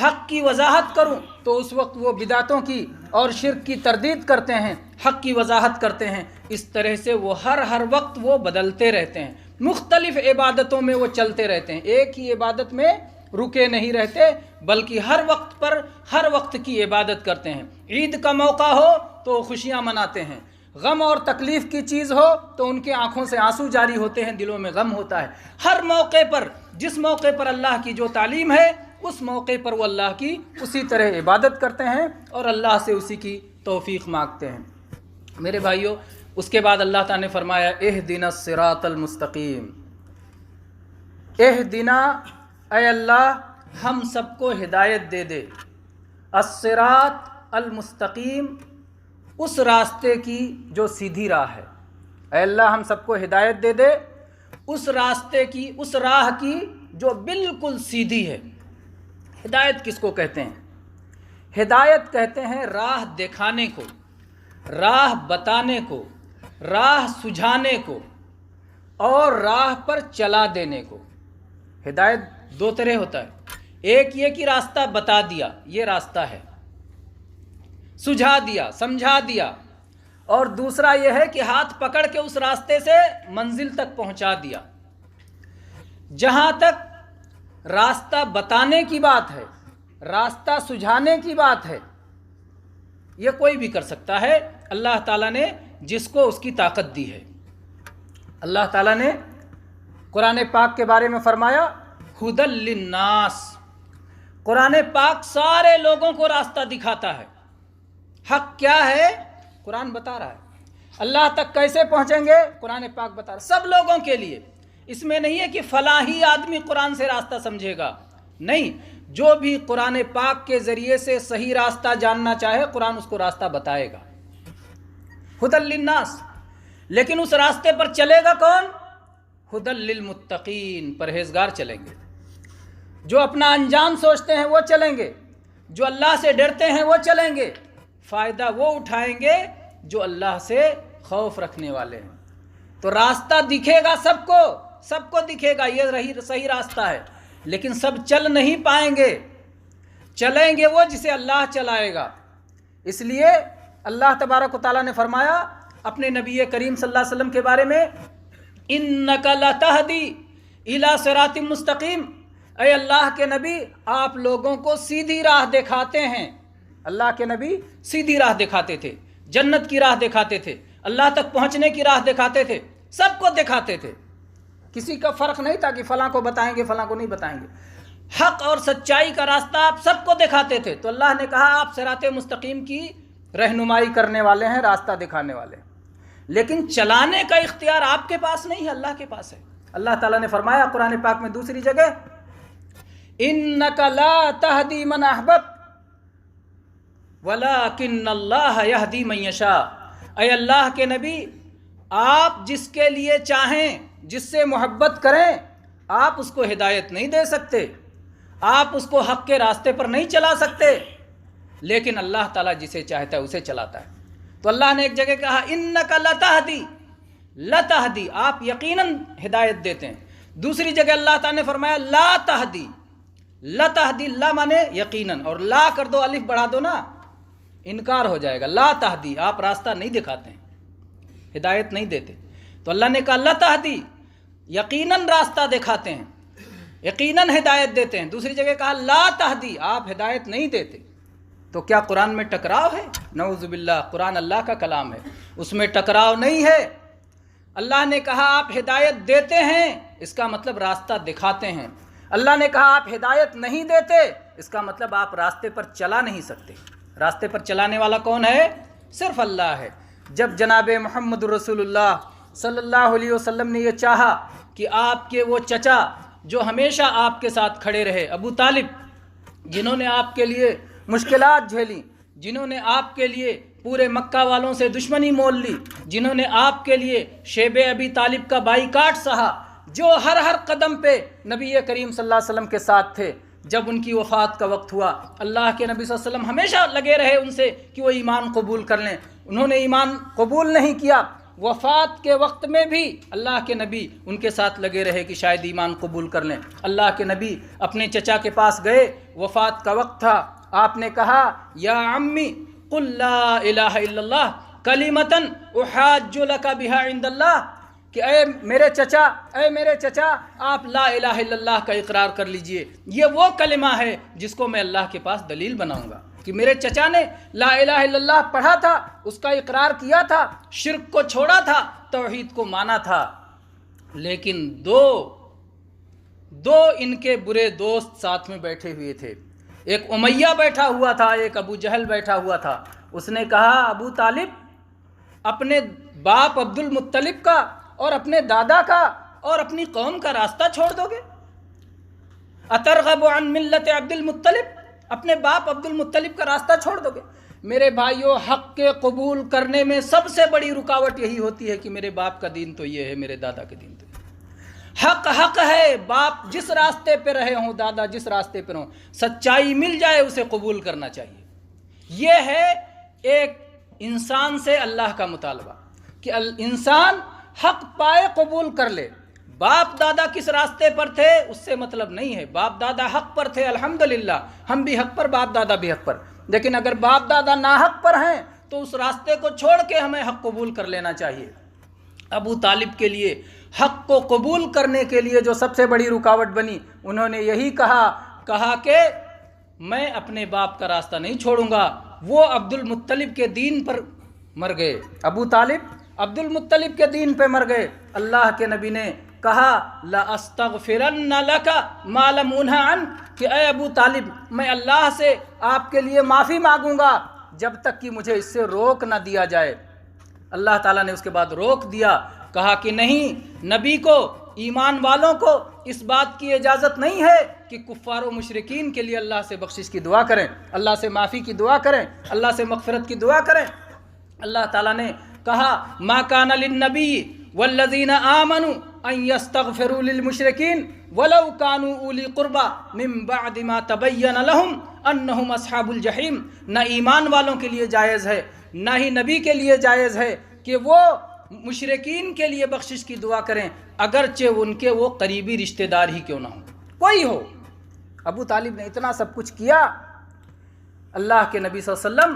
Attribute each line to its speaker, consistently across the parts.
Speaker 1: حق کی وضاحت کروں تو اس وقت وہ بدعتوں کی اور شرک کی تردید کرتے ہیں، حق کی وضاحت کرتے ہیں۔ اس طرح سے وہ ہر وقت وہ بدلتے رہتے ہیں، مختلف عبادتوں میں وہ چلتے رہتے ہیں، ایک ہی عبادت میں رکے نہیں رہتے، بلکہ ہر وقت پر ہر وقت کی عبادت کرتے ہیں۔ عید کا موقع ہو تو خوشیاں مناتے ہیں، غم اور تکلیف کی چیز ہو تو ان کے آنکھوں سے آنسو جاری ہوتے ہیں، دلوں میں غم ہوتا ہے۔ ہر موقع پر، جس موقع پر اللہ کی جو تعلیم ہے اس موقع پر وہ اللہ کی اسی طرح عبادت کرتے ہیں اور اللہ سے اسی کی توفیق مانگتے ہیں۔ میرے بھائیوں، اس کے بعد اللہ تعالیٰ نے فرمایا اہدنا الصراط المستقیم، اہدنا، اے اللہ ہم سب کو ہدایت دے دے، الصراط المستقیم، اس راستے کی جو سیدھی راہ ہے۔ اے اللہ ہم سب کو ہدایت دے دے اس راستے کی، اس راہ کی جو بالکل سیدھی ہے۔ ہدایت کس کو کہتے ہیں؟ ہدایت کہتے ہیں راہ دکھانے کو، راہ بتانے کو، راہ سجھانے کو اور راہ پر چلا دینے کو۔ ہدایت دو طرح ہوتا ہے، ایک یہ کہ راستہ بتا دیا، یہ راستہ ہے، سجھا دیا، سمجھا دیا، اور دوسرا یہ ہے کہ ہاتھ پکڑ کے اس راستے سے منزل تک پہنچا دیا۔ جہاں تک راستہ بتانے کی بات ہے، راستہ سجھانے کی بات ہے، یہ کوئی بھی کر سکتا ہے، اللہ تعالیٰ نے جس کو اس کی طاقت دی ہے۔ اللہ تعالیٰ نے قرآن پاک کے بارے میں فرمایا ھدی للناس، قرآن پاک سارے لوگوں کو راستہ دکھاتا ہے۔ حق کیا ہے قرآن بتا رہا ہے، اللہ تک کیسے پہنچیں گے قرآن پاک بتا رہا ہے، سب لوگوں کے لیے۔ اس میں نہیں ہے کہ فلاں ہی آدمی قرآن سے راستہ سمجھے گا، نہیں، جو بھی قرآن پاک کے ذریعے سے صحیح راستہ جاننا چاہے قرآن اس کو راستہ بتائے گا، ھدی للناس۔ لیکن اس راستے پر چلے گا کون؟ ھدی للمتقین، پرہیزگار چلیں گے، جو اپنا انجام سوچتے ہیں وہ چلیں گے، جو اللہ سے ڈرتے ہیں وہ چلیں گے، فائدہ وہ اٹھائیں گے جو اللہ سے خوف رکھنے والے ہیں۔ تو راستہ دکھے گا سب کو دکھے گا، یہ صحیح راستہ ہے، لیکن سب چل نہیں پائیں گے، چلیں گے وہ جسے اللہ چلائے گا۔ اس لیے اللہ تبارک و تعالیٰ نے فرمایا اپنے نبی کریم صلی اللہ علیہ وسلم کے بارے میں انک لتہدی الی صراط مستقیم، اے اللہ کے نبی آپ لوگوں کو سیدھی راہ دکھاتے ہیں۔ اللہ کے نبی سیدھی راہ دکھاتے تھے، جنت کی راہ دکھاتے تھے، اللہ تک پہنچنے کی راہ دکھاتے تھے، سب کو دکھاتے تھے، کسی کا فرق نہیں تھا کہ فلاں کو بتائیں گے فلاں کو نہیں بتائیں گے، حق اور سچائی کا راستہ آپ سب کو دکھاتے تھے۔ تو اللہ نے کہا آپ صراط مستقیم کی رہنمائی کرنے والے ہیں، راستہ دکھانے والے ہیں، لیکن چلانے کا اختیار آپ کے پاس نہیں ہے، اللہ کے پاس ہے۔ اللہ تعالیٰ نے فرمایا قرآن پاک میں دوسری جگہ انک لا تہدی من احببت ولیکن اللہ یہدی من یشاء، اے اللہ کے نبی آپ جس کے لیے چاہیں، جس سے محبت کریں، آپ اس کو ہدایت نہیں دے سکتے، آپ اس کو حق کے راستے پر نہیں چلا سکتے، لیکن اللہ تعالیٰ جسے چاہتا ہے اسے چلاتا ہے۔ تو اللہ نے ایک جگہ کہا انک لتہدی، آپ یقیناً ہدایت دیتے ہیں۔ دوسری جگہ اللہ تعالیٰ نے فرمایا لا تہدی، لتہدی، لا مانے یقیناً، اور لا کر دو، الف بڑھا دو نا، انکار ہو جائے گا۔ لا تہدی، آپ راستہ نہیں دکھاتے ہیں، ہدایت نہیں دیتے۔ تو اللہ نے کہا لتہدی، یقیناً راستہ دکھاتے ہیں، یقیناً ہدایت دیتے ہیں۔ دوسری جگہ کہا لا تہدی، آپ ہدایت نہیں دیتے۔ تو کیا قرآن میں ٹکراؤ ہے؟ نعوذ باللہ، قرآن اللہ کا کلام ہے، اس میں ٹکراؤ نہیں ہے۔ اللہ نے کہا آپ ہدایت دیتے ہیں، اس کا مطلب راستہ دکھاتے ہیں۔ اللہ نے کہا آپ ہدایت نہیں دیتے، اس کا مطلب آپ راستے پر چلا نہیں سکتے۔ راستے پر چلانے والا کون ہے؟ صرف اللہ ہے۔ جب جناب محمد رسول اللہ صلی اللہ علیہ وسلم نے یہ چاہا کہ آپ کے وہ چچا جو ہمیشہ آپ کے ساتھ کھڑے رہے، ابو طالب، جنہوں نے آپ کے لیے مشکلات جھیلی، جنہوں نے آپ کے لیے پورے مکہ والوں سے دشمنی مول لی، جنہوں نے آپ کے لیے شیب ابی طالب کا بائیکاٹ سہا، جو ہر قدم پہ نبی کریم صلی اللہ علیہ وسلم کے ساتھ تھے، جب ان کی وفات کا وقت ہوا اللہ کے نبی صلی اللہ علیہ وسلم ہمیشہ لگے رہے ان سے کہ وہ ایمان قبول کر لیں، انہوں نے ایمان قبول نہیں کیا۔ وفات کے وقت میں بھی اللہ کے نبی ان کے ساتھ لگے رہے کہ شاید ایمان قبول کر لیں۔ اللہ کے نبی اپنے چچا کے پاس گئے، وفات کا وقت تھا، آپ نے کہا یا عمی قل لا الہ الا اللہ کلمۃ احاج لک بہا عند اللہ، کہ اے میرے چچا آپ لا الہ الا اللہ کا اقرار کر لیجئے، یہ وہ کلمہ ہے جس کو میں اللہ کے پاس دلیل بناؤں گا۔ کہ میرے چچا نے لا الہ الا اللہ پڑھا تھا، اس کا اقرار کیا تھا، شرک کو چھوڑا تھا، توحید کو مانا تھا، لیکن دو ان کے برے دوست ساتھ میں بیٹھے ہوئے تھے، ایک امیہ بیٹھا ہوا تھا، ایک ابو جہل بیٹھا ہوا تھا۔ اس نے کہا ابو طالب اپنے باپ عبد المطلب کا اور اپنے دادا کا اور اپنی قوم کا راستہ چھوڑ دو گے؟ اترغب عن ملت عبد المطلب، اپنے باپ عبد المطلب کا راستہ چھوڑ دو گے؟ میرے بھائیوں، حق کے قبول کرنے میں سب سے بڑی رکاوٹ یہی ہوتی ہے کہ میرے باپ کا دین تو یہ ہے، میرے دادا کے دین تو یہ ہے۔ حق ہے، باپ جس راستے پہ رہے ہوں، دادا جس راستے پہ ہوں، سچائی مل جائے اسے قبول کرنا چاہیے۔ یہ ہے ایک انسان سے اللہ کا مطالبہ کہ انسان حق پائے قبول کر لے۔ باپ دادا کس راستے پر تھے اس سے مطلب نہیں ہے، باپ دادا حق پر تھے الحمدللہ، ہم بھی حق پر، باپ دادا بھی حق پر، لیکن اگر باپ دادا ناحق پر ہیں تو اس راستے کو چھوڑ کے ہمیں حق قبول کر لینا چاہیے۔ ابو طالب کے لیے حق کو قبول کرنے کے لیے جو سب سے بڑی رکاوٹ بنی، انہوں نے یہی کہا کہ میں اپنے باپ کا راستہ نہیں چھوڑوں گا۔ وہ عبد المطلب کے دین پر مر گئے، ابو طالب عبد المطلب کے دین پہ مر گئے۔ اللہ کے نبی نے کہا لَأَسْتَغْفِرَنَّ لَكَ مَا لَمْ أُنْهَ عَنْكَ، کہ اے ابو طالب میں اللہ سے آپ کے لیے معافی مانگوں گا جب تک کہ مجھے اس سے روک نہ دیا جائے۔ اللہ تعالیٰ نے اس کے بعد روک دیا، کہا کہ نہیں، نبی کو، ایمان والوں کو اس بات کی اجازت نہیں ہے کہ کفار و مشرکین کے لیے اللہ سے بخشش کی دعا کریں، اللہ سے معافی کی دعا کریں، اللہ سے مغفرت کی دعا کریں۔ اللہ تعالیٰ نے کہا ما کان للنبی والذین آمنوا ان یستغفروا للمشرکین ولو کانوا اولی قربى من بعد ما تبین لهم انہم اصحاب الجحیم، نہ ایمان والوں کے لیے جائز ہے، نہ ہی نبی کے لیے جائز ہے کہ وہ مشرکین کے لیے بخشش کی دعا کریں، اگرچہ ان کے وہ قریبی رشتہ دار ہی کیوں نہ ہوں، کوئی ہو۔ ابو طالب نے اتنا سب کچھ کیا، اللہ کے نبی صلی اللہ علیہ وسلم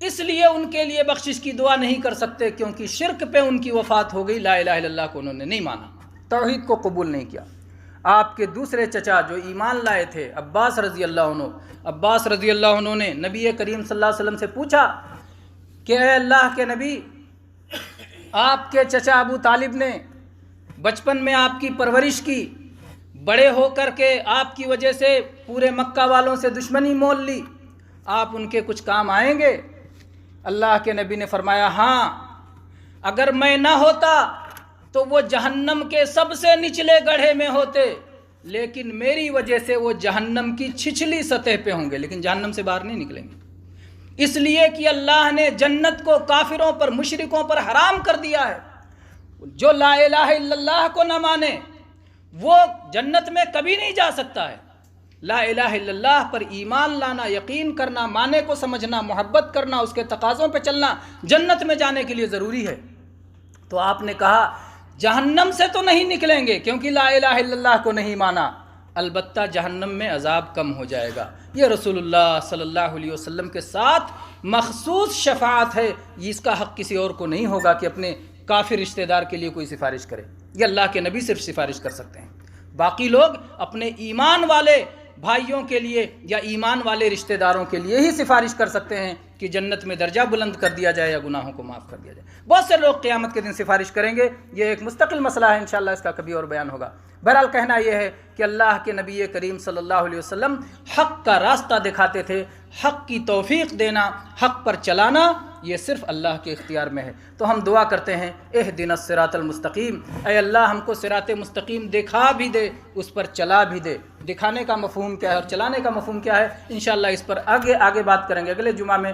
Speaker 1: اس لیے ان کے لیے بخشش کی دعا نہیں کر سکتے کیونکہ شرک پہ ان کی وفات ہو گئی، لا الہ الا اللہ کو انہوں نے نہیں مانا، توحید کو قبول نہیں کیا۔ آپ کے دوسرے چچا جو ایمان لائے تھے عباس رضی اللہ عنہ نے نبی کریم صلی اللہ علیہ وسلم سے پوچھا کہ اے اللہ کے نبی، آپ کے چچا ابو طالب نے بچپن میں آپ کی پرورش کی، بڑے ہو کر کے آپ کی وجہ سے پورے مکہ والوں سے دشمنی مول لی، آپ ان کے کچھ کام آئیں گے؟ اللہ کے نبی نے فرمایا ہاں، اگر میں نہ ہوتا تو وہ جہنم کے سب سے نچلے گڑھے میں ہوتے، لیکن میری وجہ سے وہ جہنم کی چھچلی سطح پہ ہوں گے، لیکن جہنم سے باہر نہیں نکلیں گے، اس لیے کہ اللہ نے جنت کو کافروں پر، مشرکوں پر حرام کر دیا ہے۔ جو لا الہ الا اللہ کو نہ مانے وہ جنت میں کبھی نہیں جا سکتا ہے۔ لا الہ الا اللہ پر ایمان لانا، یقین کرنا، معنی کو سمجھنا، محبت کرنا، اس کے تقاضوں پہ چلنا جنت میں جانے کے لیے ضروری ہے۔ تو آپ نے کہا جہنم سے تو نہیں نکلیں گے کیونکہ لا الہ الا اللہ کو نہیں مانا، البتہ جہنم میں عذاب کم ہو جائے گا۔ یہ رسول اللہ صلی اللہ علیہ وسلم کے ساتھ مخصوص شفاعت ہے، اس کا حق کسی اور کو نہیں ہوگا کہ اپنے کافر رشتہ دار کے لیے کوئی سفارش کرے، یہ اللہ کے نبی صرف سفارش کر سکتے ہیں۔ باقی لوگ اپنے ایمان والے بھائیوں کے لیے یا ایمان والے رشتہ داروں کے لیے ہی سفارش کر سکتے ہیں کہ جنت میں درجہ بلند کر دیا جائے یا گناہوں کو معاف کر دیا جائے۔ بہت سے لوگ قیامت کے دن سفارش کریں گے، یہ ایک مستقل مسئلہ ہے، انشاءاللہ اس کا کبھی اور بیان ہوگا۔ بہرحال کہنا یہ ہے کہ اللہ کے نبی کریم صلی اللہ علیہ وسلم حق کا راستہ دکھاتے تھے، حق کی توفیق دینا، حق پر چلانا یہ صرف اللہ کے اختیار میں ہے۔ تو ہم دعا کرتے ہیں اہدنا الصراط المستقیم، اے اللہ ہم کو صراط مستقیم دکھا بھی دے، اس پر چلا بھی دے۔ دکھانے کا مفہوم کیا ہے اور چلانے کا مفہوم کیا ہے، انشاءاللہ اس پر آگے بات کریں گے اگلے جمعہ میں۔